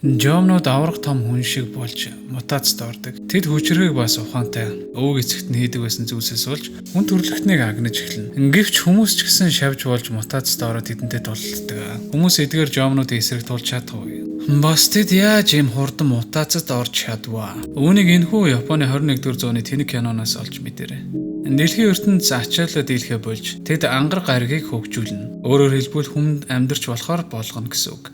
Жомнууд аврах том хүн шиг болж мутацд ордог. Тэд хүчрхэг бас ухаантай өвөг эцэгт нь хийдэг байсан зүйлсээс болж хүн төрлөختнийг агнаж эхэлнэ. Гэвч хүмүүс ч гэсэн шавж болж мутацд ороод тэдэнтэй тулалддаг. Хүмүүс эдгээр жомнуудын эсрэг тулж чадахгүй. Бас тэд яаж ийм хурдан мутацд орж чадваа? Үүнийг энэхүү Японы 21-р зууны тэнэг киноноос олж мэдэрэй. Дэлхийн ертөнц ачаалал дийлхэ болж тэд ангар гаригийг хөгжүүлнэ. Өөрөөр хэлбэл хүнд амьдарч болохоор болгоно гэсэн үг.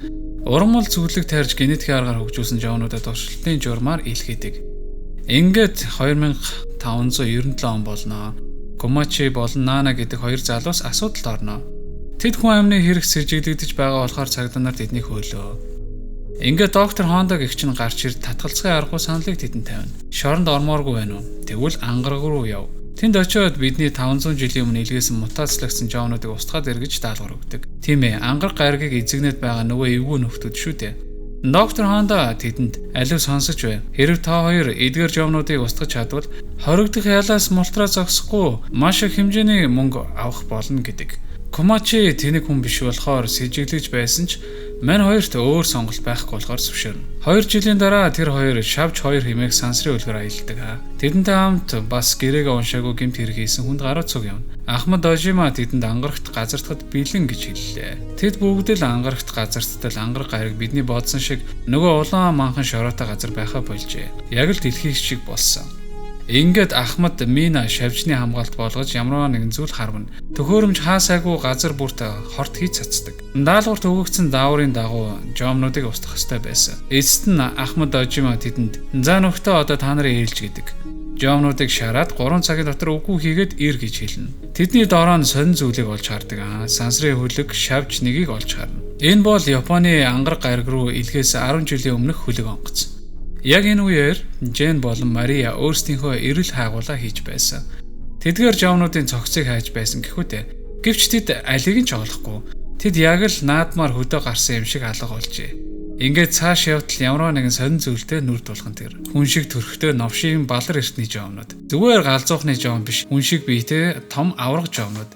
Урмал зүглэг тарьж генетикийн аргаар хөгжүүлсэн жомнуудад туршилтын журмаар илгээдэг. Ингээд 2597 он болно. Комачи болон Нана гэдэг хоёр залуус асуудалд орно. Тэд хүн амны хэрэг сэжиглэгдэж байгаа болохоор цагдаа нар тэднийг хөөлөө. Ингээд доктор Хонда гэгч нь гарч ирд татгалзахын аргагүй саналыг тэдэнд тавина. Шоронд ормооргүй байна уу? Тэгвэл ангараг руу яв. Тэнд очиод бидний 500 жилийн өмнө илгээсэн мутацлагдсан жомнуудыг устгаад эргэж даалгавар өгдөг. Тийм ээ, ангар гаригийг эзэгнээд байгаа нөгөө эвгүй нөхдүүд шүү дээ. Доктор Хонда тэдэнд алив сонсож байв. Хэрв та хоёр эдгээр жомнуудыг устгах чадвал хоригдох ялаас мултраа зогсохгүй маш их хэмжээний мөнгө авах болно гэдэг. Комачи тэнэг хүн биш болохоор сэжиглэж байсан ч мань хоёрт өөр сонголт байхгүй болохоор зөвшөөрнө. 2 жилийн дараа тэр хоёр шавж хоёр хэмээх сансрын үлгэр аялдаг. Тэдэнтэй хамт бас гэрээгээ уншаагүй гэмт хэрэг хийсэн хүнд гараа цуг явна. Ахмад Дожима тэдэнд ангарагт газардахад бэлэн гэж хэллээ. Тэд бүгд л ангарагт газардтал ангар гариг бидний бодсон шиг нөгөө улаан манхан шороотой газар байхаа болжээ. Яг л дэлхий шиг болсон. Ингээд Ахмад Мина шавжны хамгаалт болгож ямарваа нэгэн зүйл харвна. Төхөөрөмж хаасаагүй газар бүрт хорт хийж цацдаг. Даалгаварт өгөгдсөн дааврын дагуу жомнуудыг устгах ёстой байсан. Эцэст нь Ахмад Дожима тэдэнд "За нөхдөө одоо та нарын ээлж" гэдэг. Жомнуудыг шараад 3 цагийн дотор үгүй хийгээд ир гэж хэлнэ. Тэдний дороо нь сонин зүйлийг олж хардаг. Сансрын хөлөг шавж нэгийг олж харна. Энэ бол Японы ангар гариг руу илгээс 10 жилийн өмнөх хөлөг онгоц. Яг энэ үеэр Жен болон Мария өөрсдийнхөө эрэл хаагуулаа хийж байсан. Тэдгээр жомнуудын цогцыг хайж байсан гэхүүтэй. Гэвч тэд алийг нь ч олохгүй. Тэд яг л наадмаар хөдөө гарсан юм шиг алга болжээ. Ингээд цааш явтал ямарваа нэгэн сонин зүйлтэй нүр тулхан тэр. Хүн шиг төрхтэй новшийн балар эртний жомнууд. Зүгээр галзуухны жом биш, хүн шиг биетэй том авраг жомнууд.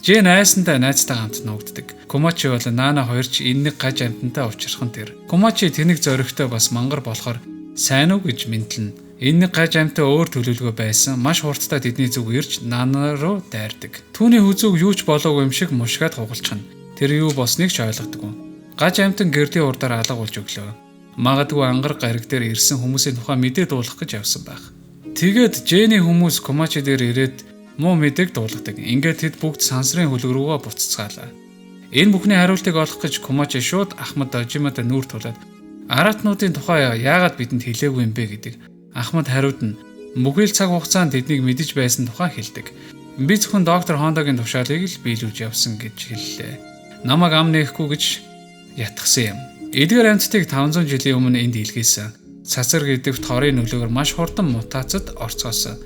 Жен айсантай найзтай хамт нуугддаг. Комачи болон Нана хоёр ч энэ нэг гаж амтантай уучрахын тэр. Комачи тэнэг зоригтой бас мангар болохоор сайн уу гэж мэдлэн. Энэ нэг гаж амтай өөр төлөвлөгөө байсан. Маш хурдтай тэдний зүг ирж Нана руу дайрдаг. Түүний хүзүүг юу ч болоогүй юм шиг мушгаад хугалчихна. Тэр юу болсныг ч ойлгодоггүй. Гаж амтан гэрлийн урдаар алга болж өглөө. Магадгүй ангар гариг дээр ирсэн хүмүүсийн тухай мэдээ дуулах гэж явсан байх. Тэгээд Жэний хүмүүс Комачи дээр ирээд муу мэдээг дуулгадаг. Ингээд тэд бүгд сансрын хөлөг рүүгээ буцацгаалаа. Энэ бүхний хариултыг олох гэж Комачи шууд Ахмад Дожимад нүүр тулаад аратнуудын тухай яагаад бидэнд хэлээгүй юм бэ гэдэг. Ахмад хариуд нь бүхэл цаг хугацаанд тэднийг мэдэж байсан тухай хэлдэг. Би зөвхөн доктор Хондагийн тушаалыг л биелүүлж явсан гэж хэллээ. Намайг ам нээхгүй гэж ятгсан юм. Эдгээр амьтдыг 500 жилийн өмнө энд илгээсэн. Цацар гэдэг торын нөлөөгөөр маш хурдан мутацид орцгоосон.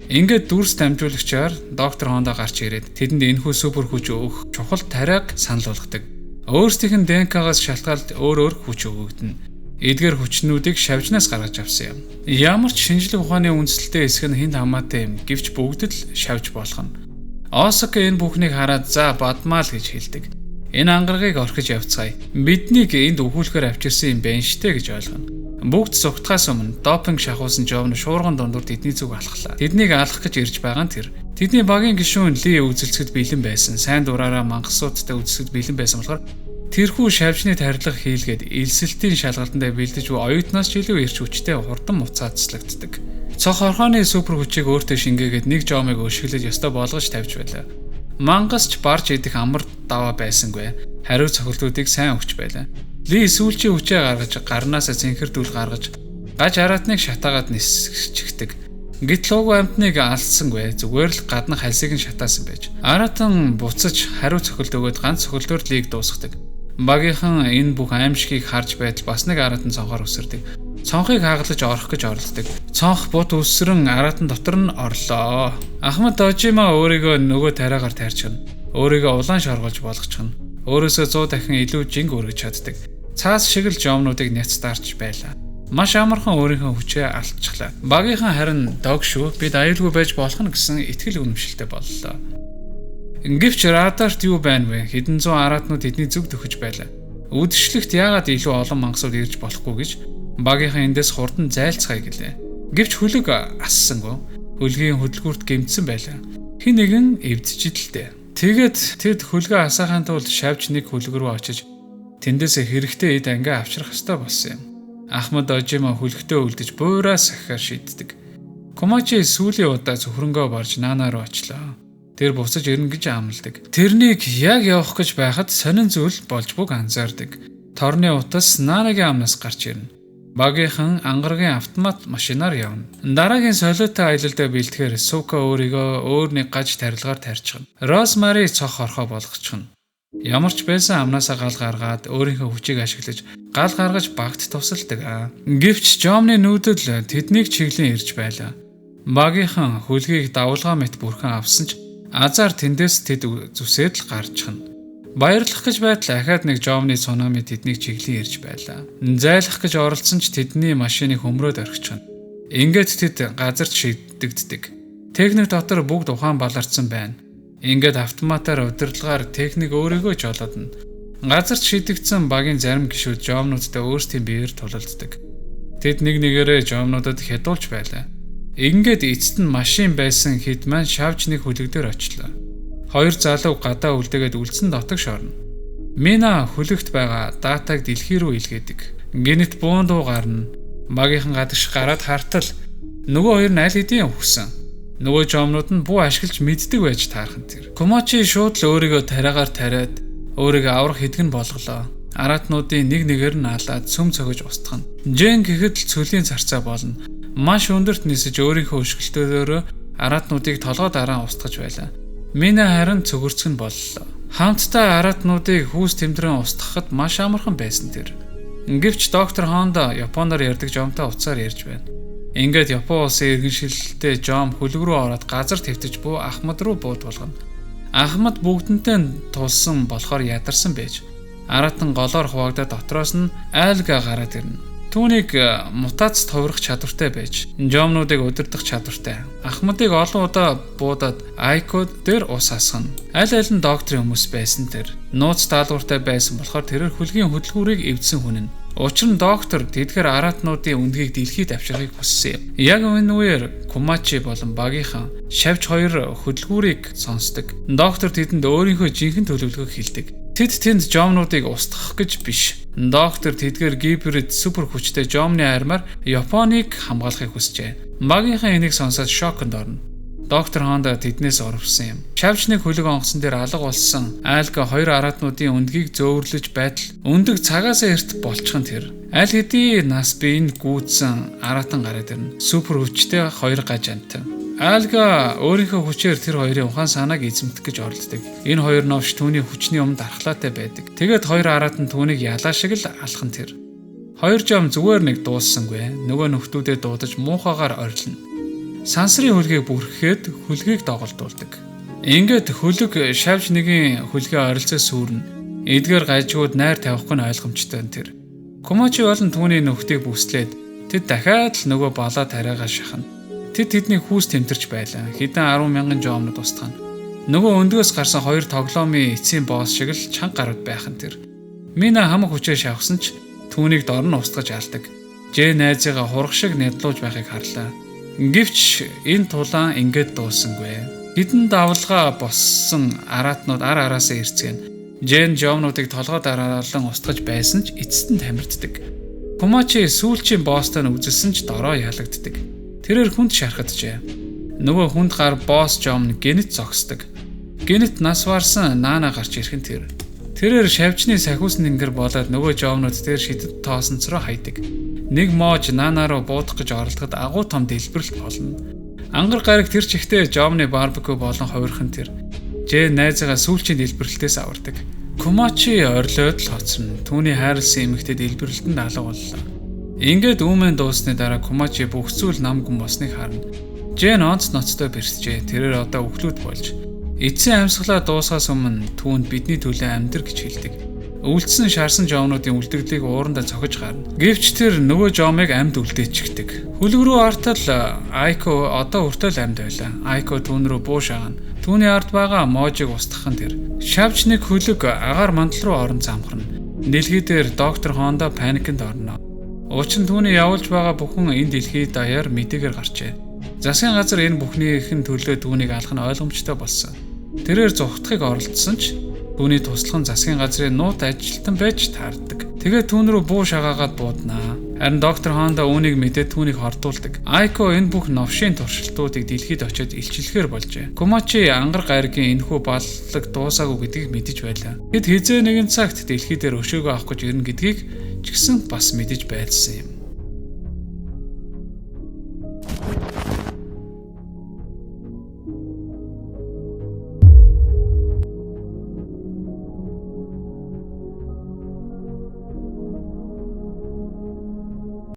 Ингээд дүрс дамжуулагчаар доктор Хонда гарч ирээд тэдэнд энэхүү супер хүч өгөх чухал тариаг санал болгодог. Өөрсдийнх нь ДНК-гаас шалтгаалж өөр хүч өгөгдөнө. Эдгээр хүчнүүдийг шавжнаас гаргаж авсан юм. Ямар ч шинжлэх ухааны үндсэлтэй эсэх нь хэнд хамаатай юм. Гэвч бүгд л шавж болох нь. Осака энэ бүхнийг хараад "За бадмаа л" гэж хэлдэг. Энэ ангаргийг орхиж явцгаая. Биднийг энд өвхүүлэхээр авчирсан юм байна штэ гэж ойлгоно. Бүгд цугтахаас өмнө допинг шахуулсан жовн шуурган дундуур тэдний зүг алхлаа. Тэднийг алах гэж ирж байгаа нь тэр. Тэдний багийн гишүүн Ли үзэлцэхэд бэлэн байсан. Сайн дураараа мангасуудтай үзэлцэхэд бэлэн байсан болохоор тэрхүү шавжны тарилга хийлгээд элсэлтийн шалгалтандаа бэлдэж буй оюутнаас ч илүү эрч хүчтэй хурдан муцаацлагддаг. Цох орхооны супер хүчийг өөртөө шингээгээд нэг жомыг өшгөлөж ёстой болгож тавьж байлаа. Мангасч барж идэх амар даваа байсангүй. Хариу цохилтуудыг сайн өгч байлаа. Ли сүүлчийн хүчээ гаргаж гарнаасаа цэнхэрдүүл гаргаж гаж араатныг шатаагаад нисчихдэг. Гэтэл уг амтныг алсангүй. Зүгээр л гаднах хальсыг нь шатаасан байж. Аратан буцаж хариу цохилт өгөөд ганц цохилтоор Лиг дуусгадаг. Багийнхан энэ бүх аимшигыг харж байтал бас нэг аратан цонхоор үсэрдэг. Цонхыг хагалж орох гэж оролддог. Цонх бут үсрэн аратан дотор нь орлоо. Ахмад Дожима өөрийгөө нөгөө тариагаар тарьчихна. Өөрийгөө улаан шорголж болгочихно. Өөрөөсөө 100 дахин илүү жинг өргөж чаддаг. Цаас шиг л жомнуудыг няцтаарч байлаа. Маш амархан өөрийнхөө хүчээ алдчихлаа. Багийнхан харин "Дог шүү. Бид аюулгүй байж болох нь" гэсэн итгэл үнэмшилтэй боллоо. Гэвч радарт юу байна вэ? Хэдэн зуун араатнууд тэдний зүг төхөж байлаа. Үдшилтэд яагаад илүү олон мангасууд ирж болохгүй гэж багийнхаа эндээс хурдан зайлцгаая гэлээ. Гэвч хөлөг ассангүй. Хөлгийн хөдөлгүүрт гэмтсэн байлаа. Хэн нэгэн эвдчихэлтэй. Тэгээд тэд хөлгөө асаахын тулд шавж нэг хөлөг рүү очиж тэндээс хэрэгтэй эд ангиа авчрах ёстой болсон юм. Ахмад Ожима хөлгтөө үлдэж буураа сахихаар шийддэг. Комачи сүүлийн удаа зөвхөрөнгөө барж Наана руу очлоо. Тэр буцаж ирнэ гэж амладаг. Тэрнийг яг явах гэж байхад сонин зүйл болж буг анзаардаг. Торны утас Наанагийн амнаас гарч ирнэ. Багийнхан ангаргийн автомат машинаар явна. Дараагийн солиотой аялалдаа бэлтгэхээр Сука өөрийгөө өөр нэг гаж тарилгаар тарьчихна. Розмари цох орхоо болгочихно. Ямар ч байсан амнаасаа гал гаргаад өөрийнхөө хүчийг ашиглаж гал гаргаж багт тусалдаг. Гэвч Жомны нүүдэл тэднийг чиглэн ирж байлаа. Багийнхан хөлгийг давлгаа мэт бүрхэн авсан ч азар тэндээс тэд зүсээд л гарчихна. Баярлах гэж байтал ахаад нэг Жомны цунами тэднийг чиглэн ирж байлаа. Зайлах гэж оролцсон ч тэдний машиныг хөмрөөд орхичихна. Ингээд тэд газарт шийдэгддэг. Техник дотор бүгд ухаан баларцсан байна. Ингээд автоматаар удирдлагаар техник өөрийгөө жолоодно. Газарт шийдэгдсэн багийн зарим гишүүд Жомнуудтай өөрсдийн биеэр тулалддаг. Тэд нэг нэгээрээ Жомнуудад хядуулж байлаа. Ингээд эцэст нь машин байсан хэд маань шавж нэг хөлөг дээр очлоо. Хоёр залуу гадаа үлдээгээд үлдсэн дотог шорно. Мина хөлөгт байгаа датаг дэлхий рүү илгээдэг. Гинэт буун дуу гарна. Багийнхан гадагш гараад хартал нөгөө хоёр нь аль хэдийн өгсөн. Нөгөө Жомнууд нь буу ашиглаж мэддэг байж таархан тэр. Комачи шууд л өөрийгөө тариагаар тариад өөрийгөө аврах хэдгэн болголоо. Аратнуудын нэг нэгээр нь алаад цөм цогож устгана. Жен гэхэд л цөлийн царцаа болно. Маш өндөрт нисэж өөрийнхөө өшгөлтөөрөө аратнуудыг толгой дараа устгаж байлаа. Мина харин цөгөрцгөн боллоо. Хамтдаа аратнуудыг хүүс тэмдрэн устгахад маш амархан байсан тэр. Гэвч доктор Хондо Японоор ярьдаг Жомтой уцаар ярьж байна. Ингээд Япон улсын иргэншилтэй Жом хөлөг рүү ороод газар твтэж буй Ахмад руу бууд болгоно. Ахмад бүгдэнтэй тулсан болохоор ядарсан байж. Аратан голоор хуваагдаад дотроос нь айлга гараад ирнэ. Түүнийг мутац товрох чадвартай байж, Жомнуудыг удирдах чадвартай. Ахмадыг олон удаа буудаад Айкод дээр ус асгана. Аль аль нь докторийн хүмүүс байсан тэр. Нууц даалгавартай байсан болохоор тэрээр хөлгийн хөдөлгүүрийг эвдсэн хүн нь. Учир нь доктор тэдгээр аратнуудын үндгийг дэлхийд авчрахыг хүссэн юм. Яг энэ үеэр Комачи болон багийнхан шавж хоёр хөдөлгүүрийг сонсдог. Доктор тэдэнд өөрийнхөө жинхэнэ төлөвлөгөөг хэлдэг. Тэд тэнд Жомнуудыг устгах гэж биш. Доктор тэдгээр гибрид супер хүчтэй Жомны армаар Японыг хамгаалахыг хүсжээ. Багийнхан энийг сонсоод шоконд орно. Доктор Хондо тэднээс урвсан юм. Шавжныг хөлөг онгоцон дээр алга болсон айлга хоёр аратнуудын үндгийг зөөрлөж байтал өндөг цагаасаа эрт болчихсон тэр. Аль хэдийн нас биеинд гүйдсэн аратан гараад ирнэ. Супер хүчтэй хоёр гажант. Айлга өөрийнхөө хүчээр тэр хоёрын ухаан санааг эзэмдэх гэж оролддог. Энэ хоёр новш түүний хүчний өмнө дархлаатай байдаг. Тэгээд хоёр аратан түүнийг ялаа шиг л алхан тэр. Хоёр Жом зүгээр нэг дууссангүй. Нөгөө нөхдүүдэд дуудаж муухагаар орилно. Сансрын хөлгийг бүрхэхэд хөлгийг доголдуулдаг. Ингээд хөлөг шавж нэгийн хөлгийн орилцоо сүрнэ. Эдгээр гажигууд найр тавихгүй нь ойлгомжтой тэр. Комачи болон түүний нөхдийг бүслээд тэд дахиад л нөгөө балаа тариагаа шахна. Тэд тэдний хүүс тэмтэрч байлаа. Хэдэн 10,000 Жомнод устгана. Нөгөө өндгөөс гарсан хоёр тоглоомын эцсийн босс шиг л чанга гарууд байхан тэр. Мина хамаг хүчээ шавхсан ч түүнийг дор нь устгаж алдаг. Жэ найзыгаа хурах шиг нядлуулж байхыг харлаа. Гэвч энэ тулаан ингээд дуусангүй. Хэдэн давлгаа боссон аратнууд ар араасаа ирцгэн. Жэн Жомнуудыг толгой дараалан устгаж байсан ч эцэст нь тамирддаг. Комачи сүүлчийн босстой нь үзэлсэн ч дороо ялагддаг. Тэрээр хүнд шархаджээ. Нөгөө хүнд гар босс Жом гэнэт зогсдог. Гэнэт нас варсан Наана гарч ирхэн тэр. Тэрээр шавжны сахиус нэнгэр болоод нөгөө Жомнууд дээр шидэд тоосонцроо хайдаг. Нэг моож Наана руу буудах гэж оролдоход агуу том дэлбэрэлт болно. Ангар гараг тэр чигтээ Жомны барбекю болон хувирхан тэр. Жэ найзгаа сүүлчийн дэлбэрэлтээс авардаг. Комачи орилоод л хоцорно. Түүний хайрлсан эмэгтэй дэлбэрэлтэнд алга боллоо. Ингээд үүмэн дууссаны дараа Комачи бүх зүйл нам гүн босныг харна. Жэн онц ноцтой бэрсжээ. Тэрээр одоо өглүүд болж. Эцсийн амьсгалаа дуусгаас өмнө түүнд бидний төлөө амьдр гэж хэлдэг. Үлдсэн шарсан Жомнуудын үлдэгдлийг уурандаа цохиж гарна. Гэвч тэр нөгөө Жомыг амьд үлдээчихдэг. Хөлөг рүү артал Айко одоо өртөөл амьд байлаа. Айко түүн рүү буу шагана. Түүний ард байгаа можиг устгах нь тэр. Шавж нэг хөлөг агаар мандал руу орон замхарна. Дэлхий дээр доктор Honda паникнд орно. Учир нь түүний явуулж байгаа бүхэн энэ дэлхий даяар мэдээгээр гарчээ. Засгийн газар энэ бүхнийх нь төлөө түүнийг алах нь ойлгомжтой болсон. Тэрээр зүхтахыг оролдсон ч түүний туслах нь засгийн газрын нууц ажилтан байж таардаг. Тэгээд түүн рүү буу шагаагаад бууднаа. Харин доктор Honda үүнийг мэдээд түүнийг хордуулдаг. Айко энэ бүх новшийн туршилтуудыг дэлхийд очиод илчлэхээр болжээ. Комачи ангар гаригийн энэхүү баллаг дуусаагүй гэдгийг мэдэж байлаа. Тэд хизээ нэгэн цагт дэлхий дээр өшөөгөө авах гэж ирнэ гэдгийг ч гэсэн бас мэдэж байлсан юм.